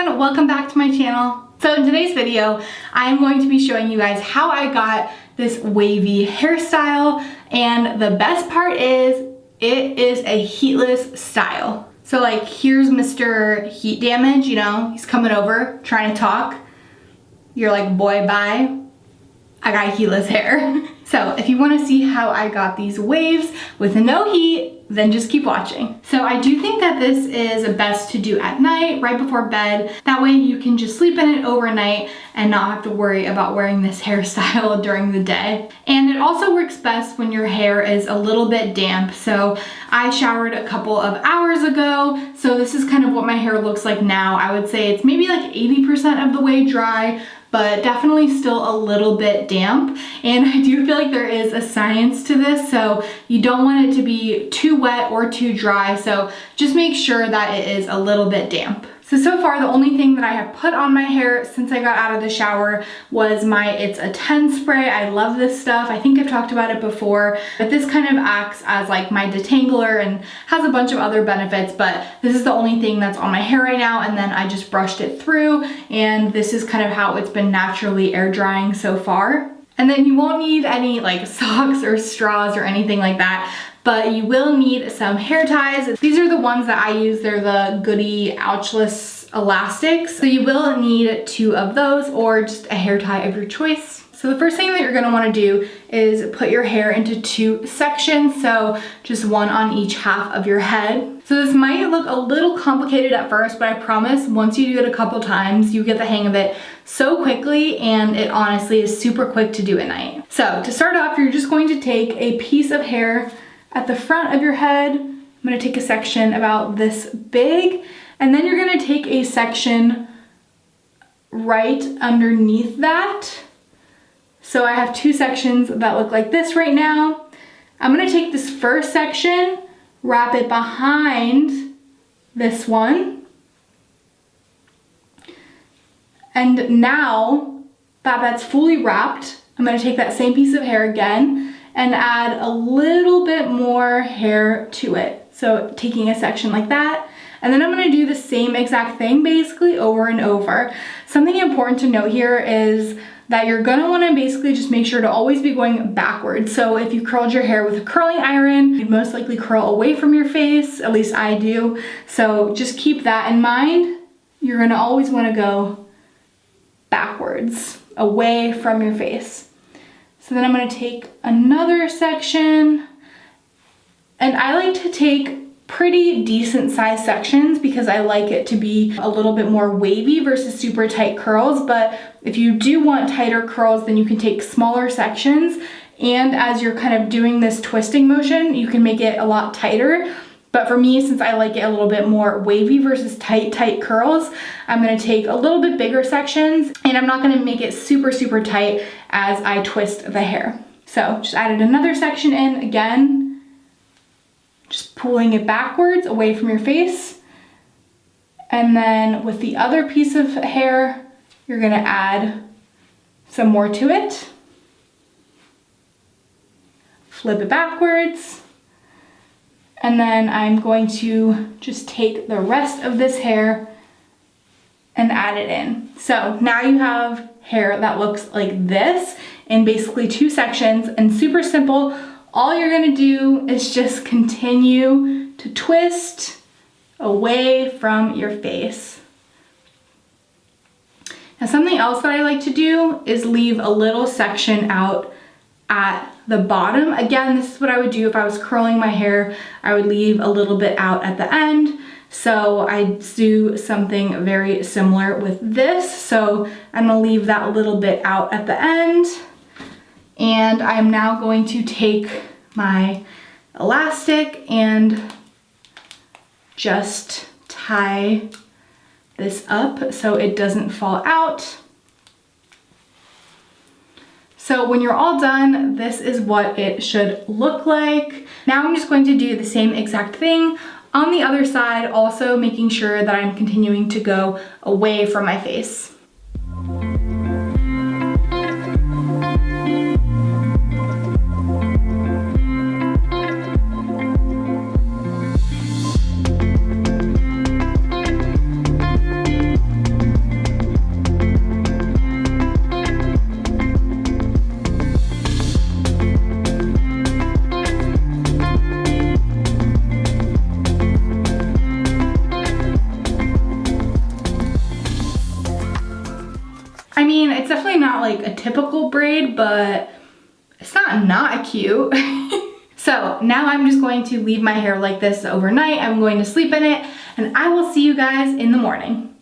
everyone, welcome back to my channel. So in today's video, I'm going to be showing you guys how I got this wavy hairstyle, and the best part is it is a heatless style. So like here's Mr. Heat Damage, you know, he's coming over trying to talk. You're like, boy, bye. I got heatless hair. So if you want to see how I got these waves with no heat, then just keep watching. So I do think that this is best to do at night, right before bed. That way you can just sleep in it overnight and not have to worry about wearing this hairstyle during the day. And it also works best when your hair is a little bit damp. So I showered a couple of hours ago. So this is kind of what my hair looks like now. I would say it's maybe like 80% of the way dry, but definitely still a little bit damp. And I do feel like there is a science to this, so you don't want it to be too wet or too dry, so just make sure that it is a little bit damp. So far the only thing that I have put on my hair since I got out of the shower was my It's a 10 spray. I love this stuff. I think I've talked about it before, but this kind of acts as like my detangler and has a bunch of other benefits, but this is the only thing that's on my hair right now, and then I just brushed it through, and this is kind of how it's been naturally air drying so far. And then you won't need any like socks or straws or anything like that, but you will need some hair ties. These are the ones that I use. They're the Goody Ouchless elastics. So you will need 2 of those or just a hair tie of your choice. So the first thing that you're gonna wanna do is put your hair into 2 sections. So just one on each half of your head. So this might look a little complicated at first, but I promise once you do it a couple times, you get the hang of it so quickly, and it honestly is super quick to do at night. So to start off, you're just going to take a piece of hair at the front of your head. I'm gonna take a section about this big, and then you're gonna take a section right underneath that. So I have 2 sections that look like this right now. I'm gonna take this first section, wrap it behind this one. And now that that's fully wrapped, I'm gonna take that same piece of hair again and add a little bit more hair to it. So taking a section like that, and then I'm gonna do the same exact thing basically over and over. Something important to note here is that you're gonna wanna basically just make sure to always be going backwards. So if you curled your hair with a curling iron, you'd most likely curl away from your face, at least I do. So just keep that in mind. You're gonna always wanna go backwards, away from your face. So then I'm gonna take another section, and I like to take pretty decent sized sections because I like it to be a little bit more wavy versus super tight curls. But if you do want tighter curls, then you can take smaller sections, and as you're kind of doing this twisting motion, you can make it a lot tighter. But for me, since I like it a little bit more wavy versus tight curls, I'm gonna take a little bit bigger sections, and I'm not gonna make it super tight as I twist the hair. So just added another section in again, just pulling it backwards away from your face. And then with the other piece of hair, you're gonna add some more to it. Flip it backwards. And then I'm going to just take the rest of this hair and add it in. So now you have hair that looks like this in basically 2 sections, and super simple. All you're gonna do is just continue to twist away from your face. Now something else that I like to do is leave a little section out at the bottom. Again, this is what I would do if I was curling my hair. I would leave a little bit out at the end. So I do something very similar with this. So I'm gonna leave that little bit out at the end. And I'm now going to take my elastic and just tie this up so it doesn't fall out. So when you're all done, this is what it should look like. Now I'm just going to do the same exact thing on the other side, also making sure that I'm continuing to go away from my face. I mean, it's definitely not like a typical braid, but it's not cute. So now I'm just going to leave my hair like this overnight. I'm going to sleep in it, and I will see you guys in the morning.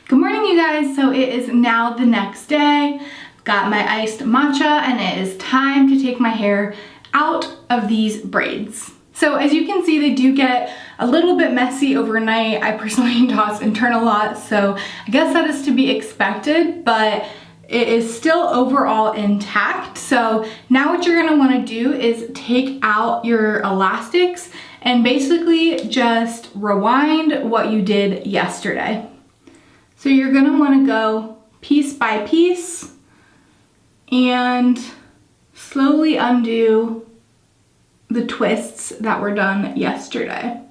Good morning, you guys. So it is now the next day. I've got my iced matcha, and it is time to take my hair out of these braids. So as you can see, they do get a little bit messy overnight. I personally toss and turn a lot, so I guess that is to be expected, but it is still overall intact. So now what you're gonna wanna do is take out your elastics and basically just rewind what you did yesterday. So you're gonna wanna go piece by piece and slowly undo the twists that were done yesterday.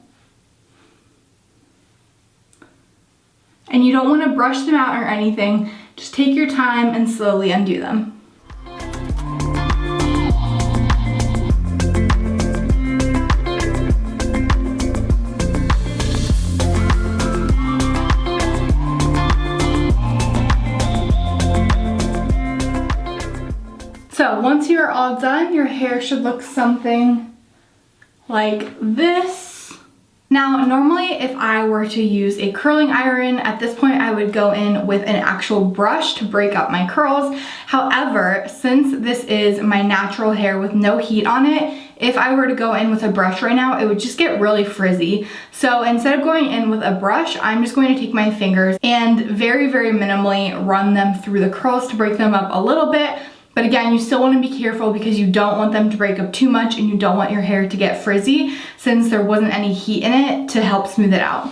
And you don't wanna brush them out or anything. Just take your time and slowly undo them. So once you're all done, your hair should look something like this. Now, normally if I were to use a curling iron, at this point I would go in with an actual brush to break up my curls. However, since this is my natural hair with no heat on it, if I were to go in with a brush right now, it would just get really frizzy. So instead of going in with a brush, I'm just going to take my fingers and very, very minimally run them through the curls to break them up a little bit. But again, you still want to be careful because you don't want them to break up too much and you don't want your hair to get frizzy since there wasn't any heat in it to help smooth it out.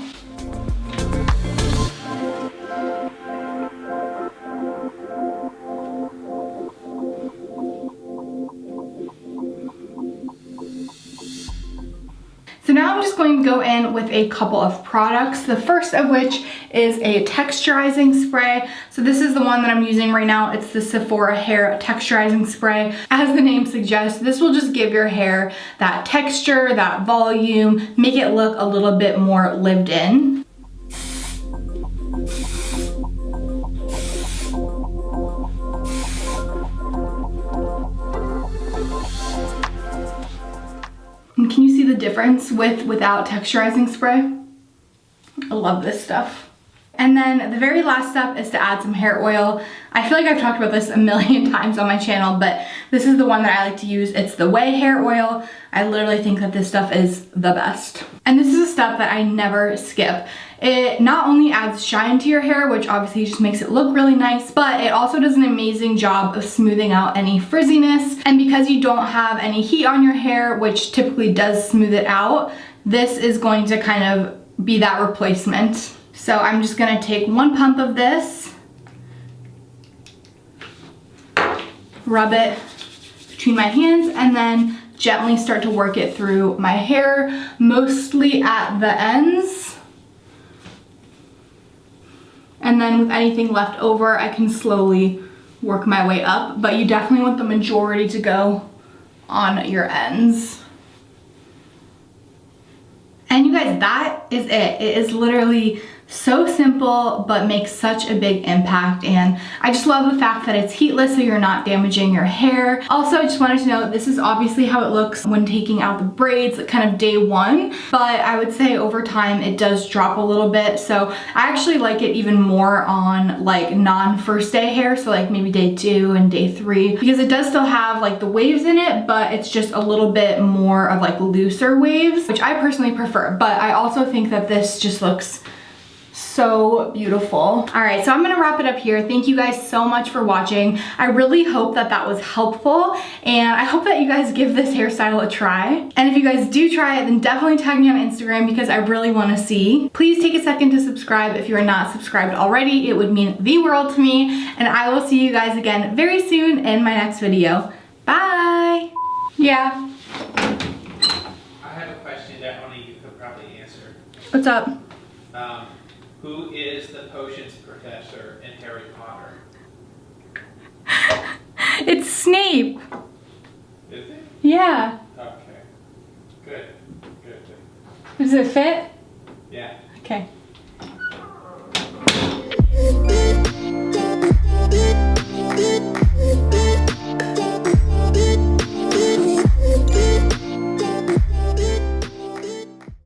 So now I'm just going to go in with a couple of products, the first of which is a texturizing spray. So this is the one that I'm using right now. It's the Sephora Hair Texturizing Spray. As the name suggests, this will just give your hair that texture, that volume, make it look a little bit more lived in. And can you see the difference without texturizing spray? I love this stuff. And then the very last step is to add some hair oil. I feel like I've talked about this a million times on my channel, but this is the one that I like to use. It's the Way hair oil. I literally think that this stuff is the best. And this is a step that I never skip. It not only adds shine to your hair, which obviously just makes it look really nice, but it also does an amazing job of smoothing out any frizziness. And because you don't have any heat on your hair, which typically does smooth it out, this is going to kind of be that replacement. So I'm just gonna take one pump of this, rub it between my hands, and then gently start to work it through my hair, mostly at the ends. And then with anything left over, I can slowly work my way up, but you definitely want the majority to go on your ends. And you guys, that is it. It is literally so simple, but makes such a big impact. And I just love the fact that it's heatless, so you're not damaging your hair. Also, I just wanted to note, this is obviously how it looks when taking out the braids, kind of day one, but I would say over time it does drop a little bit. So I actually like it even more on like non-first day hair, so like maybe day 2 and day 3, because it does still have like the waves in it, but it's just a little bit more of like looser waves, which I personally prefer. But I also think that this just looks so beautiful. All right, so I'm gonna wrap it up here. Thank you guys so much for watching. I really hope that that was helpful, and I hope that you guys give this hairstyle a try. And if you guys do try it, then definitely tag me on Instagram because I really wanna see. Please take a second to subscribe if you are not subscribed already. It would mean the world to me, and I will see you guys again very soon in my next video. Bye. Yeah. I have a question that only you could probably answer. What's up? Who is the potions professor in Harry Potter? It's Snape. Is it? Yeah. Okay. Good. Good. Does it fit? Yeah. Okay.